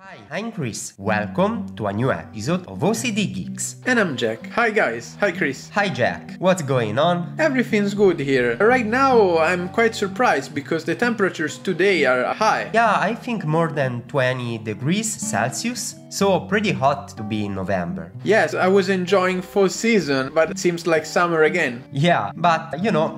Hi, I'm Chris. Welcome to a new episode of OCD Geeks. And I'm Jack. Hi guys. Hi Chris. Hi Jack, what's going on? Everything's good here. Right now I'm quite surprised because the temperatures today are high. Yeah, I think more than 20 degrees Celsius, so pretty hot to be in November. Yes, I was enjoying fall season, but it seems like summer again. Yeah, but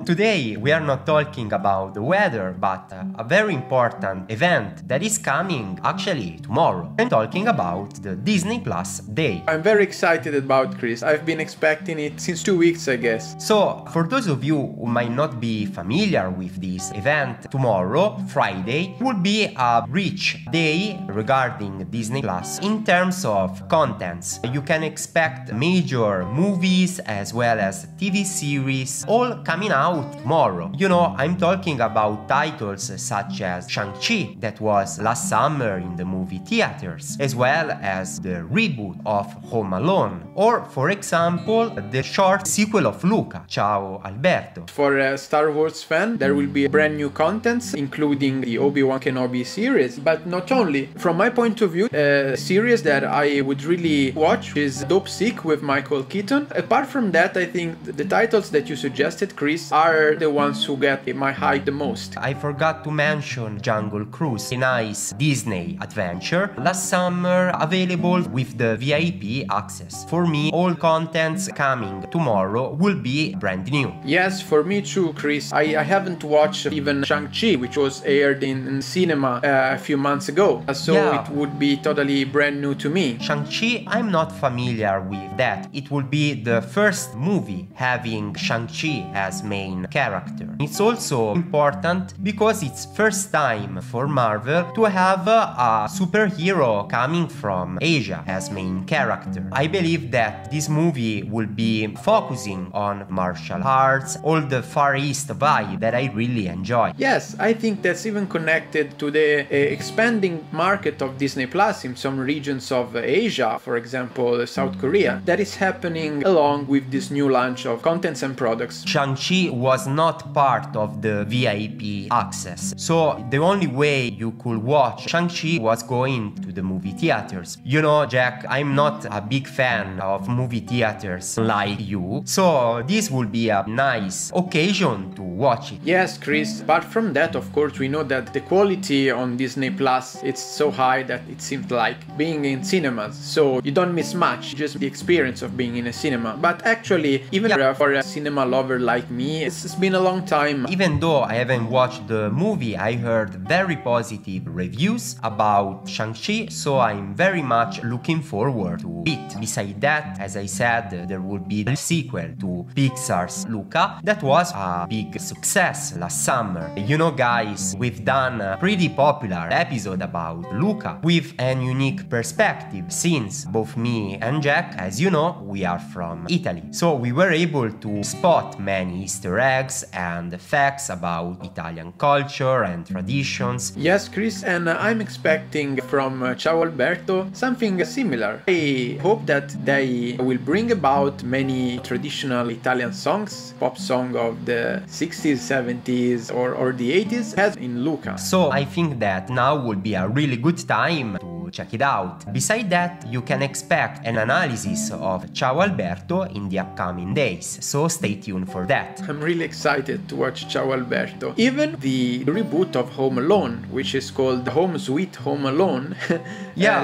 today we are not talking about the weather, but a very important event that is coming actually tomorrow. I'm talking about the Disney Plus Day. I'm very excited about Chris. I've been expecting it since 2 weeks, I guess. So, for those of you who might not be familiar with this event, tomorrow, Friday, will be a rich day regarding Disney Plus in terms of contents. You can expect major movies as well as TV series all coming out tomorrow. I'm talking about titles such as Shang-Chi that was last summer in the movie theaters, as well as the reboot of Home Alone, or for example the short sequel of Luca, Ciao, Alberto. For a Star Wars fan, there will be brand new contents, including the Obi-Wan Kenobi series, but not only. From my point of view, a series that I would really watch is Dope Sick with Michael Keaton. Apart from that, I think the titles that you suggested, Chris, are the ones who get my hype the most. I forgot to mention Jungle Cruise, a nice Disney adventure, last summer available with the VIP access. For me, all contents coming tomorrow will be brand new. Yes, for me too, Chris. I haven't watched even Shang-Chi, which was aired in cinema a few months ago, so yeah. It would be totally brand new to me. Shang-Chi, I'm not familiar with that. It will be the first movie having Shang-Chi as main character. It's also important because it's first time for Marvel to have a superhero coming from Asia as main character. I believe that this movie will be focusing on martial arts, all the Far East vibe that I really enjoy. Yes, I think that's even connected to the expanding market of Disney Plus in some regions of Asia, for example South Korea, that is happening along with this new launch of contents and products. Shang-Chi was not part of the VIP access, so the only way you could watch Shang-Chi was going to the movie theaters. Jack, I'm not a big fan of movie theaters like you, so this will be a nice occasion to watch it. Yes, Chris. Apart from that, of course, we know that the quality on Disney Plus, it's so high that it seems like being in cinemas, so you don't miss much, just the experience of being in a cinema. But actually, even for a cinema lover like me, it's been a long time. Even though I haven't watched the movie, I heard very positive reviews about Shang-Chi, so I'm very much looking forward to it. Besides that, as I said, there will be the sequel to Pixar's Luca that was a big success last summer. Guys, we've done a pretty popular episode about Luca with an unique perspective, since both me and Jack, as you know, we are from Italy. So we were able to spot many Easter eggs and facts about Italian culture and traditions. Yes, Chris, and I'm expecting from Ciao Alberto something similar. I hope that they will bring about many traditional Italian songs, pop song of the 60s, 70s or the 80s, as in Luca. So I think that now would be a really good time to check it out. Besides that, you can expect an analysis of Ciao Alberto in the upcoming days, so stay tuned for that. I'm really excited to watch Ciao Alberto. Even the reboot of Home Alone, which is called Home Sweet Home Alone,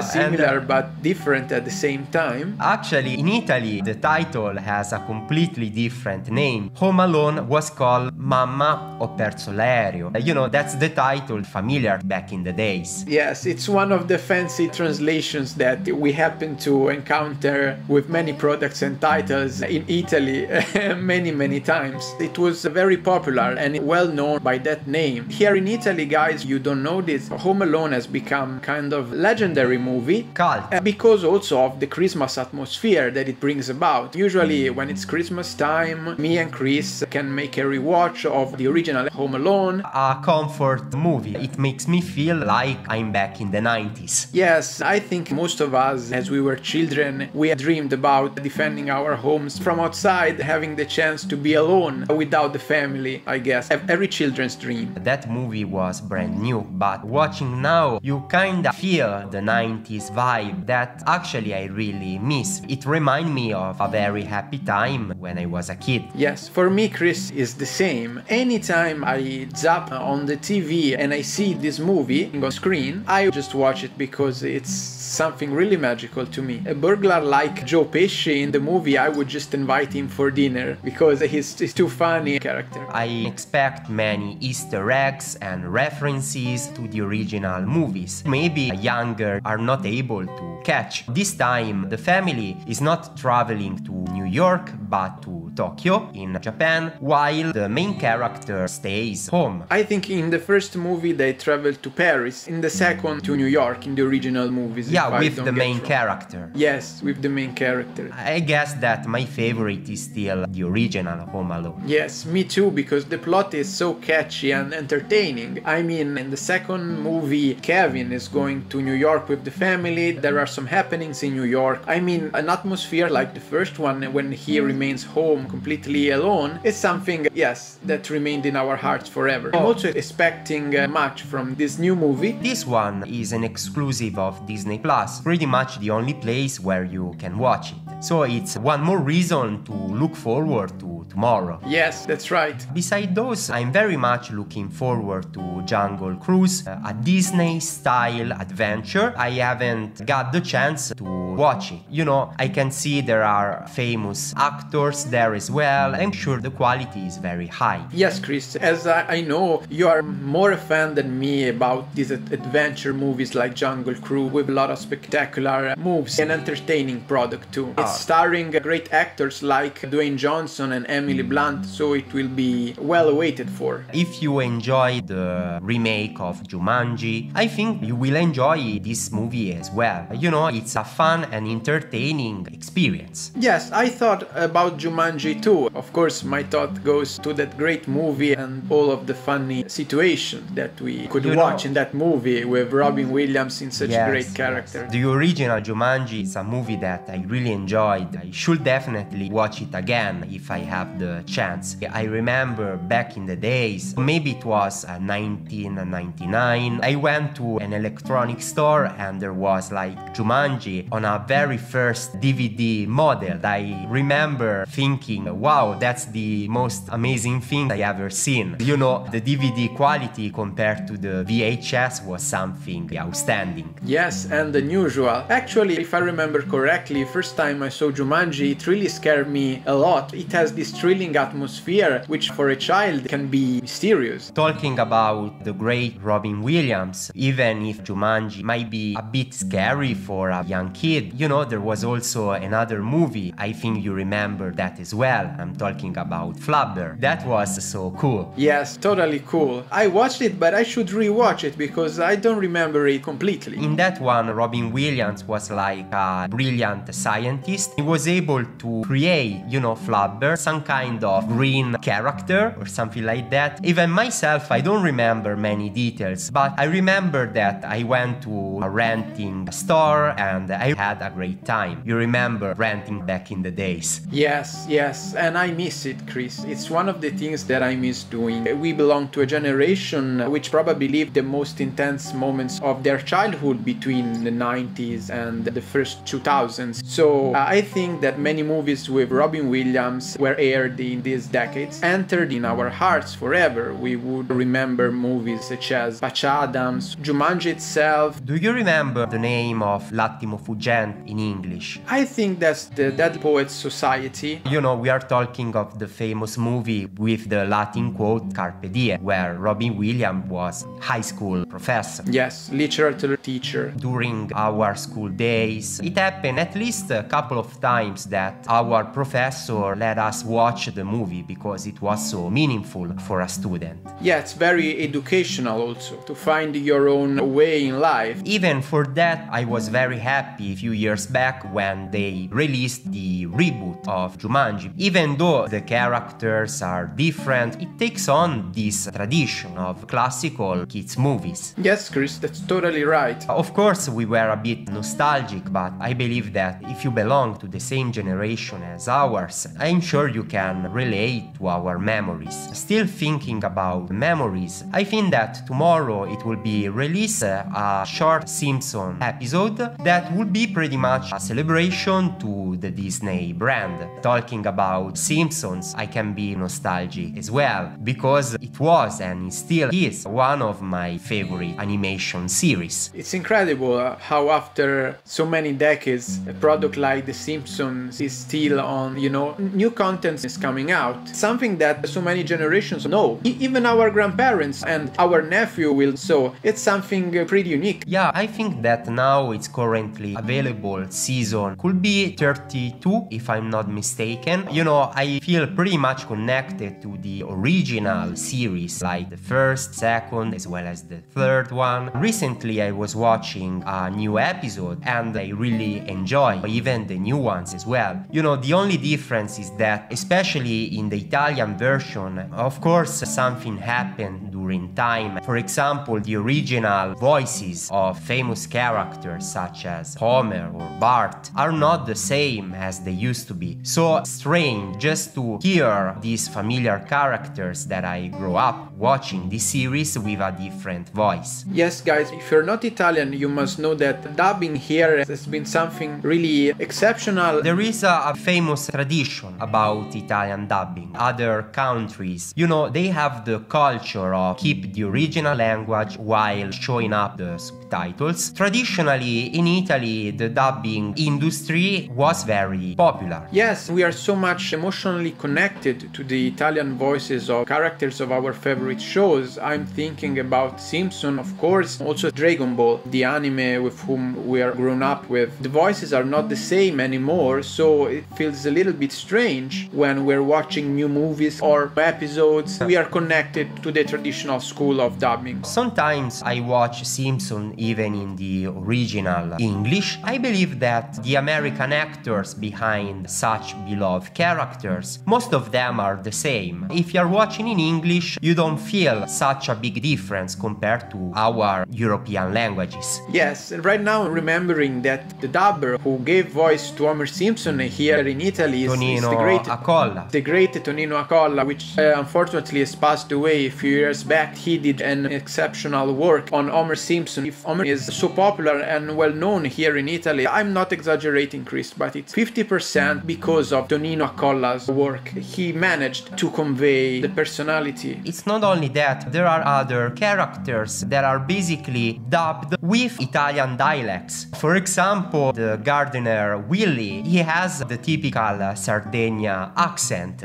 similar but different at the same time. Actually, in Italy, the title has a completely different name. Home Alone was called Mamma ho perso l'aereo. That's the title familiar back in the days. Yes, it's one of the fancy translations that we happen to encounter with many products and titles in Italy many times. It was very popular and well known by that name. Here in Italy, guys, you don't know this, Home Alone has become kind of legendary movie. Cult. Because also of the Christmas atmosphere that it brings about. Usually when it's Christmas time, me and Chris can make a rewatch of the original Home Alone. A comfort movie. It makes me feel like I'm back in the 90s. Yeah, Yes, I think most of us, as we were children, we dreamed about defending our homes from outside, having the chance to be alone without the family, I guess. Every children's dream. That movie was brand new, but watching now, you kinda feel the 90s vibe that actually I really miss. It reminds me of a very happy time when I was a kid. Yes, for me, Chris, is the same. Anytime I zap on the TV and I see this movie on screen, I just watch it because it's something really magical to me. A burglar like Joe Pesci in the movie, I would just invite him for dinner because he's too funny character. I expect many Easter eggs and references to the original movies. Maybe younger are not able to catch. This time the family is not traveling to New York but to Tokyo in Japan, while the main character stays home. I think in the first movie they traveled to Paris, in the second to New York in the original movies. Yeah, with the main character. Yes, with the main character. I guess that my favorite is still the original Home Alone. Yes, me too, because the plot is so catchy and entertaining. I mean, in the second movie, Kevin is going to New York with the family. There are some happenings in New York. I mean, an atmosphere like the first one when he remains home completely alone is something, yes, that remained in our hearts forever. I'm also expecting much from this new movie. This one is an exclusive of Disney Plus, pretty much the only place where you can watch it. So it's one more reason to look forward to tomorrow. Yes, that's right. Besides those, I'm very much looking forward to Jungle Cruise, a Disney-style adventure. I haven't got the chance to watch it. You know, I can see there are famous actors there as well. I'm sure the quality is very high. Yes, Chris, as I know, you are more a fan than me about these adventure movies like Jungle Cruise with a lot of spectacular moves and entertaining product too. It's starring great actors like Dwayne Johnson and Emily Blunt, so it will be well awaited for. If you enjoy the remake of Jumanji, I think you will enjoy this movie as well. You know, it's a fun and entertaining experience. Yes, I thought about Jumanji too. Of course, my thought goes to that great movie and all of the funny situations that we could watch in that movie with Robin Williams in such a great character. Yes. The original Jumanji is a movie that I really enjoyed. I should definitely watch it again if I have the chance. I remember back in the days, maybe it was 1999, I went to an electronic store and there was like Jumanji on a very first DVD model. I remember thinking, wow, that's the most amazing thing I ever seen. You know, the DVD quality compared to the VHS was something outstanding. Yes, and unusual. Actually, if I remember correctly, first time I saw Jumanji, it really scared me a lot. It has this thrilling atmosphere, which for a child can be mysterious. Talking about the great Robin Williams, even if Jumanji might be a bit scary for a young kid, you know, there was also another movie, I think you remember that as well. I'm talking about Flubber. That was so cool. Yes, totally cool. I watched it, but I should rewatch it because I don't remember it completely. In that one, Robin Williams was like a brilliant scientist. He was able to create, you know, Flubber, some kind of green character or something like that. Even myself, I don't remember many details, but I remember that I went to a renting store and I had a great time. You remember renting back in the days? Yes, and I miss it, Chris. It's one of the things that I miss doing. We belong to a generation which probably lived the most intense moments of their childhood between the 90s and the first 2000s. So I think that many movies with Robin Williams were aired in these decades, entered in our hearts forever. We would remember movies such as Patch Adams, Jumanji itself. Do you remember the name of L'attimo fuggente in English? I think that's the Dead Poets Society. You know, we are talking of the famous movie with the Latin quote Carpe Diem, where Robin Williams was high school professor. Yes, literature teacher. During our school days, it happened at least a couple of times that our professor let us watch the movie because it was so meaningful for a student. Yeah, it's very educational also, to find your own way in life. Even for that, I was very happy a few years back when they released the reboot of Jumanji Jumanji. Even though the characters are different, it takes on this tradition of classical kids movies. Yes, Chris, that's totally right. Of course, we were a bit nostalgic, but I believe that if you belong to the same generation as ours, I'm sure you can relate to our memories. Still thinking about memories, I think that tomorrow it will be released a short Simpson episode that will be pretty much a celebration to the Disney brand. Talking about Simpsons, I can be nostalgic as well, because it was and it still is one of my favorite animation series. It's incredible how after so many decades, a product like The Simpsons is still on, new content is coming out. Something that so many generations know. Even our grandparents and our nephew will, so it's something pretty unique. Yeah, I think that now it's currently available season could be 32 if I'm not mistaken. I feel pretty much connected to the original series, like the first, second, as well as the third one. Recently I was watching a new episode and I really enjoy even the new ones as well. The only difference is that, especially in the Italian version, of course something happened during time. For example, the original voices of famous characters such as Homer or Bart are not the same as they used to be. So strange just to hear these familiar characters that I grew up watching this series with a different voice. Yes, guys, if you're not Italian, you must know that dubbing here has been something really exceptional. There is a famous tradition about Italian dubbing. Other countries, they have the culture of keep the original language while showing up the subtitles. Traditionally, in Italy, the dubbing industry was very popular. Yes, we are so much emotionally connected to the Italian voices of characters of our favorite shows. I'm thinking about Simpson, of course, also Dragon Ball, the anime with whom we are grown up with. The voices are not the same anymore, so it feels a little bit strange when we're watching new movies or episodes. We are connected to the traditional school of dubbing. Sometimes I watch Simpson even in the original English. I believe that the American actors behind such beloved characters, most of them are the same. If you're watching in English, you don't feel such a big difference compared to our European languages. Yes, and right now I'm remembering that the dubber who gave voice to Homer Simpson here in Italy is the great Tonino Accolla, which unfortunately has passed away a few years back. He did an exceptional work on Homer Simpson. If Homer is so popular and well known here in Italy, I'm not exaggerating, Chris, but it's 50% because of Tonino Accolla's work. He managed to convey the personality. It's not only that, there are other characters that are basically dubbed with Italian dialects. For example, the gardener Willy, he has the typical Sardinia accent,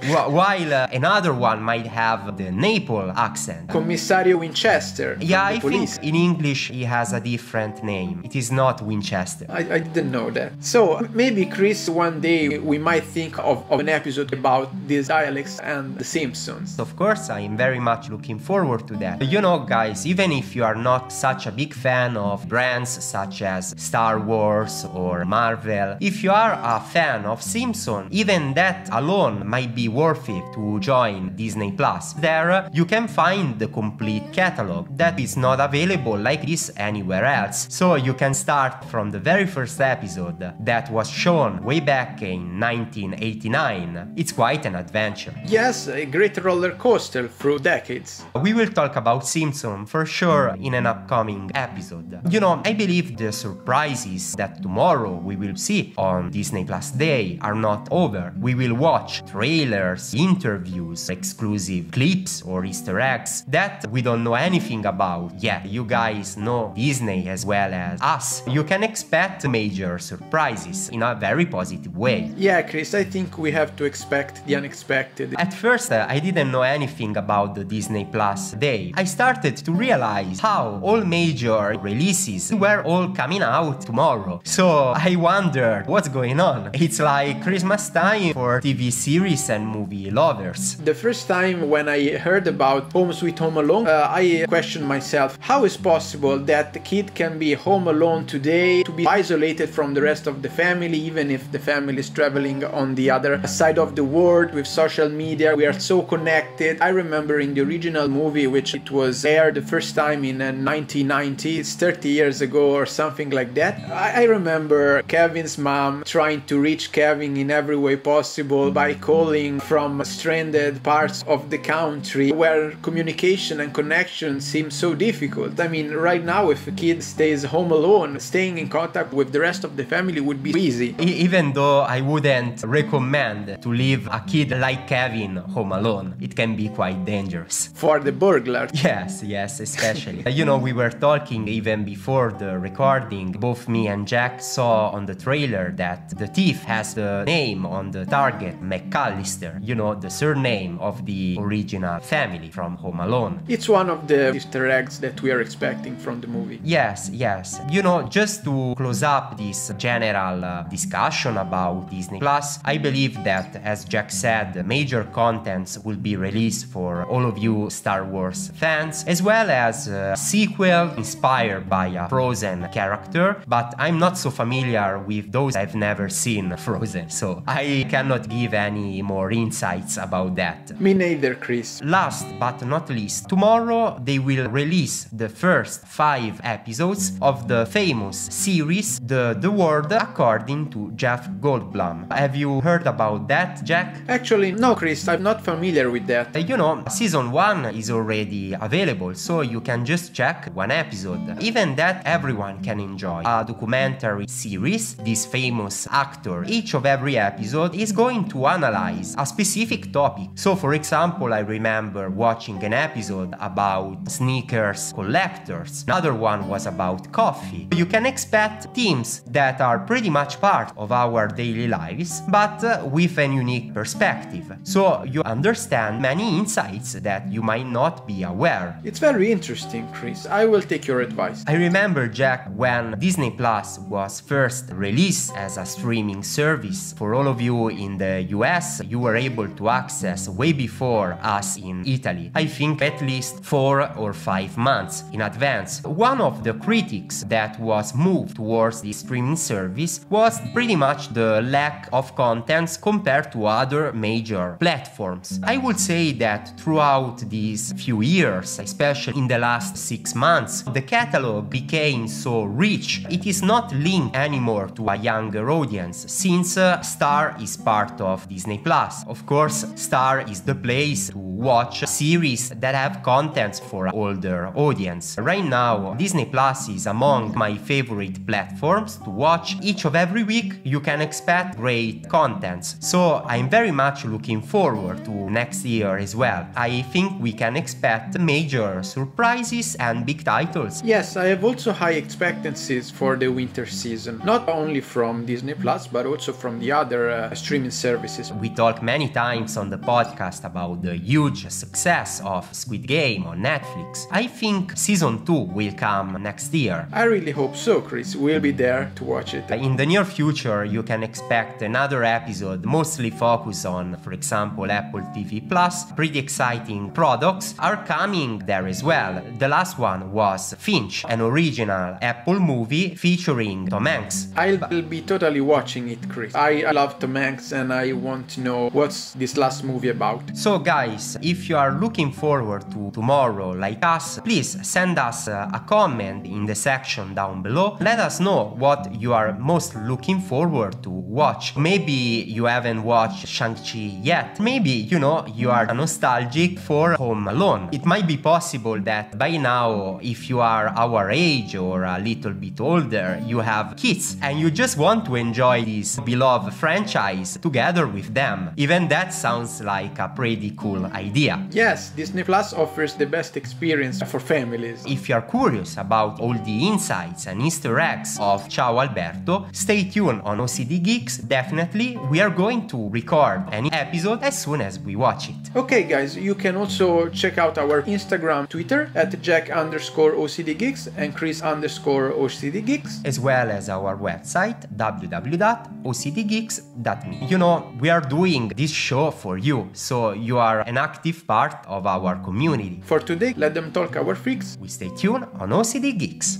while another one might have the Naples accent. Commissario Winchester. Yeah, I think in English he has a different name. It is not Winchester. I didn't know that. So maybe, Chris, one day we might think of an episode about these dialects and The Simpsons. Of course, I'm very much looking forward to that. Guys, even if you are not such a big fan of brands such as Star Wars or Marvel, if you are a fan of Simpson, even that alone might be worth it to join Disney Plus. There you can find the complete catalog that is not available like this anywhere else. So you can start from the very first episode that was shown way back in 1989. It's quite an adventure. Yes, a great roller coaster through decades. We will talk about Simpson for sure in an upcoming episode. I believe the surprises that tomorrow we will see on Disney Plus Day are not over. We will watch trailers, interviews, exclusive clips or Easter eggs that we don't know anything about yet. You guys know Disney as well as us. You can expect major surprises in a very positive way. Yeah, Chris, I think we have to expect the unexpected. At first, I didn't know anything about the Disney Plus Day. I started to realize how all major releases were all coming out tomorrow. So I wondered what's going on. It's like Christmas time for TV series and movie lovers. The first time when I heard about Home Sweet Home Alone, I questioned myself, how is possible that the kid can be home alone today, to be isolated from the rest of the family, even if the family is traveling on the other side of the world with social media. We are so connected. I remember in the original movie, which it was aired the first time in 1990, it's 30 years ago or something like that. I remember Kevin's mom trying to reach Kevin in every way possible by calling from stranded parts of the country where communication and connection seem so difficult. I mean, right now, if a kid stays home alone, staying in contact with the rest of the family would be easy. Even though I wouldn't recommend to leave a kid like Kevin home alone, it can be quite dangerous. For the burglar. Yes, especially. We were talking even before the recording. Both me and Jack saw on the trailer that the thief has the name on the target, McAllister, the surname of the original family from Home Alone. It's one of the Easter eggs that we are expecting from the movie. Yes. Just to close up this general discussion about Disney Plus, I believe that, as Jack said, major contents will be released for all of you Star Wars fans, as well as a sequel inspired by a Frozen character, but I'm not so familiar with those. I've never seen Frozen, so I cannot give any more insights about that. Me neither, Chris. Last but not least, tomorrow they will release the first 5 episodes of the famous series The World According to Jeff Goldblum. Have you heard about that, Jack? Actually, no, Chris, I'm not familiar with that. Season 1 is already available, so you can just check one episode. Even that everyone can enjoy. A documentary series, this famous actor, each of every episode is going to analyze a specific topic. So for example, I remember watching an episode about sneakers collectors. Another one was about coffee. You can expect themes that are pretty much part of our daily lives, but with a unique perspective. So you understand many insights that you might not be aware. It's very interesting, Chris. I will take your advice. I remember, Jack, when Disney Plus was first released as a streaming service. For all of you in the US, you were able to access way before us in Italy. I think at least 4 or 5 months in advance. One of the critics that was moved towards the streaming service was pretty much the lack of contents compared to other major platforms. I would say that throughout these few years, especially in the last 6 months, the catalog became so rich. It is not linked anymore to a younger audience, since Star is part of Disney Plus. Of course, Star is the place to watch series that have contents for older audience. Right now, Disney Plus is among my favorite platforms to watch. Each of every week you can expect great contents. So I'm very much looking forward to next year as well. I think we can expect major surprises and big titles. Yes, I have also high expectancies for the winter season, not only from Disney Plus but also from the other streaming services. We talked many times on the podcast about the huge success of Squid Game on Netflix. I think season 2 will come next year. I really hope so, Chris. We'll be there to watch it. In the near future, you can expect another episode mostly focused on, for example, Apple TV Plus. Pretty exciting products are coming there as well. The last one was Finch, an original Apple movie featuring Tom Hanks. I'll be totally watching it, Chris. I love Tom Hanks and I want to know what's this last movie about. So guys, if you are looking forward to tomorrow like us, please send us a comment in the section down below. Let us know what you are most looking forward to watch. Maybe you haven't watched Shang-Chi yet. Maybe, you are nostalgic for Home Alone. It might be possible that by now, if you are our age or a little bit older, you have kids and you just want to enjoy this beloved franchise together with them. Even that sounds like a pretty cool idea. Yes, Disney Plus offers the best experience for families. If you are curious about all the insights and Easter eggs of Ciao, Alberto, stay tuned on OCD Geeks. Definitely, we are going to record any episode as soon as we watch it. Okay guys, you can also check out our Instagram, Twitter at Jack_OCDGeeks and Chris_OCDGeeks, as well as our website www.ocdgeeks.me. We are doing this show for you, so you are an active part of our community. For today, let them talk, our freaks. We stay tuned on OCD Geeks.